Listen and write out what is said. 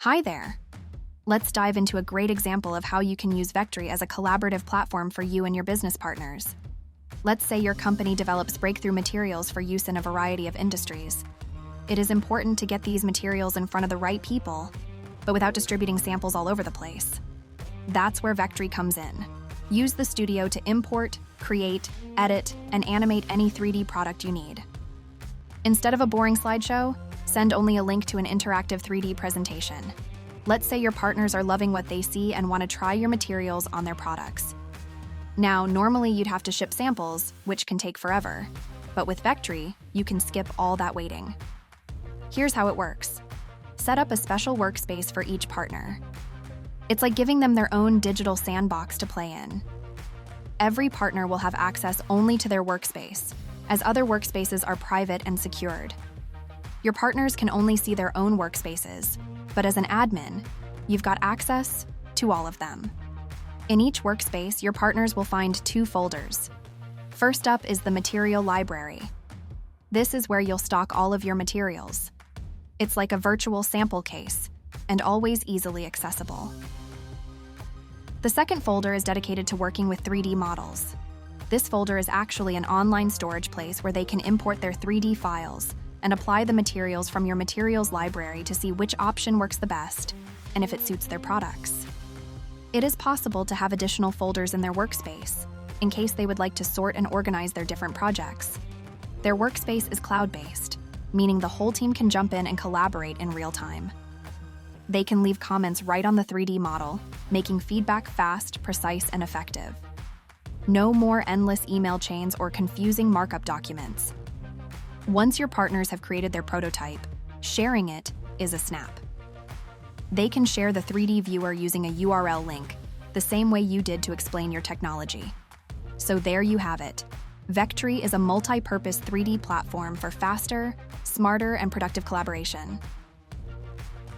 Hi there! Let's dive into a great example of how you can use Vectary as a collaborative platform for you and your business partners. Let's say your company develops breakthrough materials for use in a variety of industries. It is important to get these materials in front of the right people, but without distributing samples all over the place. That's where Vectary comes in. Use the studio to import, create, edit, and animate any 3D product you need. Instead of a boring slideshow, send only a link to an interactive 3D presentation. Let's say your partners are loving what they see and want to try your materials on their products. Now, normally you'd have to ship samples, which can take forever. But with Vectary, you can skip all that waiting. Here's how it works. Set up a special workspace for each partner. It's like giving them their own digital sandbox to play in. Every partner will have access only to their workspace, as other workspaces are private and secured. Your partners can only see their own workspaces, but as an admin, you've got access to all of them. In each workspace, your partners will find 2 folders. First up is the material library. This is where you'll stock all of your materials. It's like a virtual sample case, and always easily accessible. The second folder is dedicated to working with 3D models. This folder is actually an online storage place where they can import their 3D files and apply the materials from your materials library to see which option works the best and if it suits their products. It is possible to have additional folders in their workspace in case they would like to sort and organize their different projects. Their workspace is cloud-based, meaning the whole team can jump in and collaborate in real time. They can leave comments right on the 3D model, making feedback fast, precise, and effective. No more endless email chains or confusing markup documents. Once your partners have created their prototype, sharing it is a snap. They can share the 3D viewer using a URL link, the same way you did to explain your technology. So there you have it. Vectary is a multi-purpose 3D platform for faster, smarter, and productive collaboration.